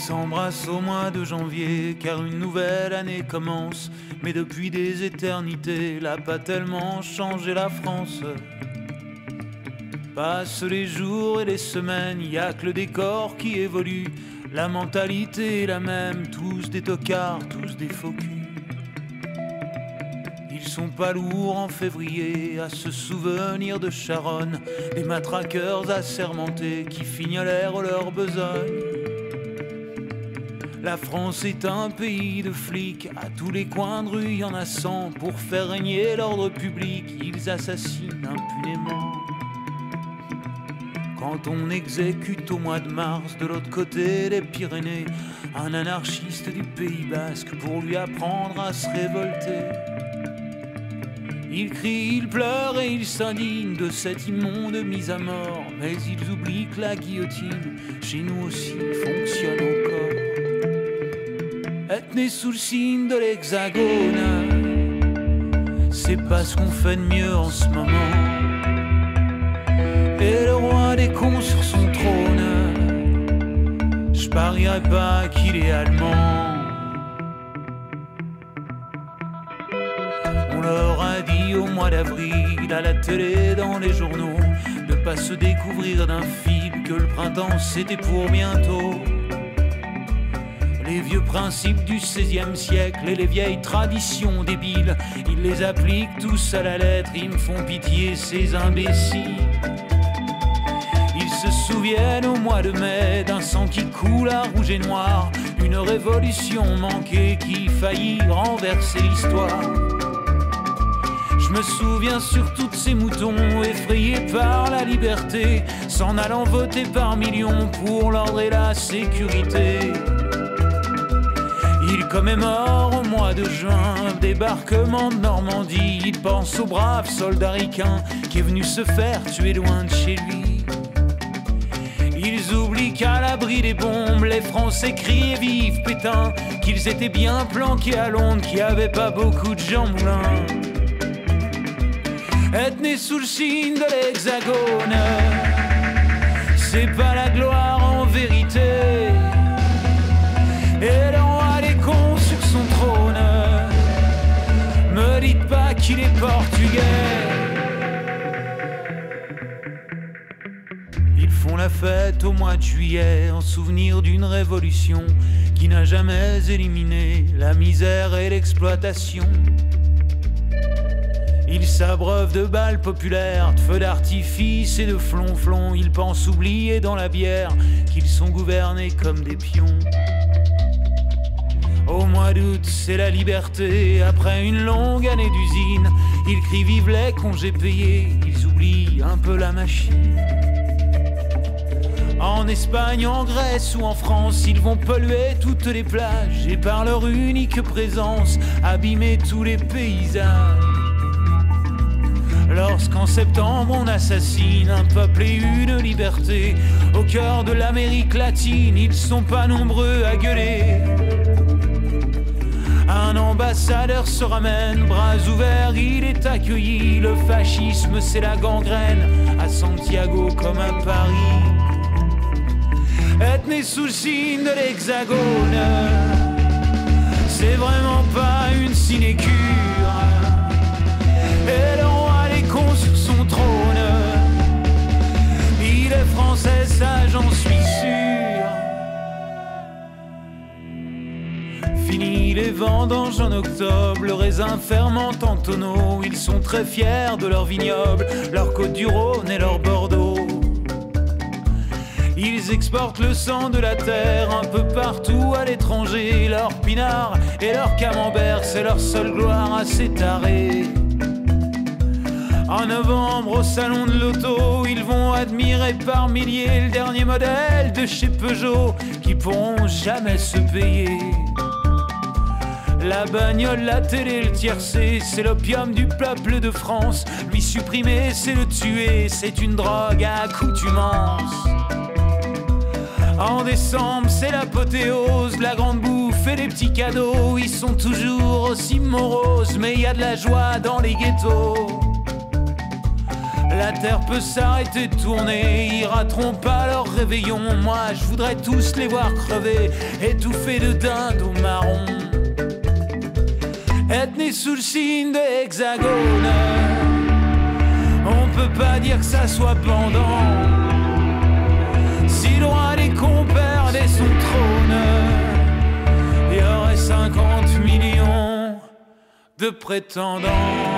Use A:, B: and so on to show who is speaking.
A: s'embrassent au mois de janvier, car une nouvelle année commence. Mais depuis des éternités, l'a pas tellement changé la France. Passent les jours et les semaines, y a que le décor qui évolue. La mentalité est la même, tous des tocards, tous des faux culs. Ils sont pas lourds en février à se souvenir de Charonne, des matraqueurs assermentés qui fignolèrent leur besogne. La France est un pays de flics, à tous les coins de rue y en a 100. Pour faire régner l'ordre public, ils assassinent impunément. Quand on exécute au mois de mars, de l'autre côté des Pyrénées, un anarchiste du Pays Basque pour lui apprendre à se révolter. Il crie, il pleure et il s'indigne de cette immonde mise à mort. Mais ils oublient que la guillotine, chez nous aussi, fonctionne encore. Être né sous le signe de l'Hexagone, c'est pas ce qu'on fait de mieux en ce moment. Et le roi des cons sur son trône, je parierais pas qu'il est allemand. On leur a dit au mois d'avril, à la télé, dans les journaux, de pas se découvrir d'un fil, que le printemps c'était pour bientôt. Les vieux principes du XVIe siècle et les vieilles traditions débiles, ils les appliquent tous à la lettre, ils me font pitié ces imbéciles. Ils se souviennent au mois de mai d'un sang qui coule à rouge et noir, une révolution manquée qui faillit renverser l'histoire. Je me souviens sur tous ces moutons effrayés par la liberté, s'en allant voter par millions pour l'ordre et la sécurité. Il commémore au mois de juin débarquement de Normandie. Il pense au brave soldat ricain qui est venu se faire tuer loin de chez lui. Ils oublient qu'à l'abri des bombes, les Français criaient vive Pétain, qu'ils étaient bien planqués à Londres, qu'il n'y avait pas beaucoup de gens moulins. Être né sous le signe de l'Hexagone, c'est pas la gloire en vérité. Et le roi des cons sur son trône, me dites pas qu'il est portugais. Ils font la fête au mois de juillet en souvenir d'une révolution qui n'a jamais éliminé la misère et l'exploitation. Ils s'abreuvent de balles populaires, de feux d'artifice et de flonflons. Ils pensent oublier dans la bière qu'ils sont gouvernés comme des pions. Au mois d'août, c'est la liberté. Après une longue année d'usine, ils crient vive les congés payés. Ils oublient un peu la machine. En Espagne, en Grèce ou en France, ils vont polluer toutes les plages et par leur unique présence, abîmer tous les paysages. Lorsqu'en septembre on assassine un peuple et une liberté, au cœur de l'Amérique latine, ils sont pas nombreux à gueuler. Un ambassadeur se ramène, bras ouverts, il est accueilli. Le fascisme c'est la gangrène, à Santiago comme à Paris. Être né sous le signe de l'Hexagone, c'est vraiment pas une sinécure. Et le roi des cons sur son trône, il est français, ça j'en suis sûr. Fini les vendanges en octobre, le raisin fermente en tonneaux. Ils sont très fiers de leur vignoble, leur côte du Rhône et leur Bordeaux. Ils exportent le sang de la terre un peu partout à l'étranger. Leur pinard et leur camembert, c'est leur seule gloire assez tarée. En novembre au salon de l'auto, ils vont admirer par milliers le dernier modèle de chez Peugeot qui pourront jamais se payer. La bagnole, la télé, le tiercé, c'est l'opium du peuple de France. Lui supprimer, c'est le tuer, c'est une drogue à accoutumance. En décembre, c'est l'apothéose, la grande bouffe et les petits cadeaux. Ils sont toujours aussi moroses, mais il y a de la joie dans les ghettos. La terre peut s'arrêter de tourner, ils rateront pas leur réveillon. Moi je voudrais tous les voir crever, étouffés de dinde au marron. Être né sous le signe de l'hexagone, on peut pas dire que ça soit pendant. Si le roi des compères dès son trône, il y aurait 50 millions de prétendants.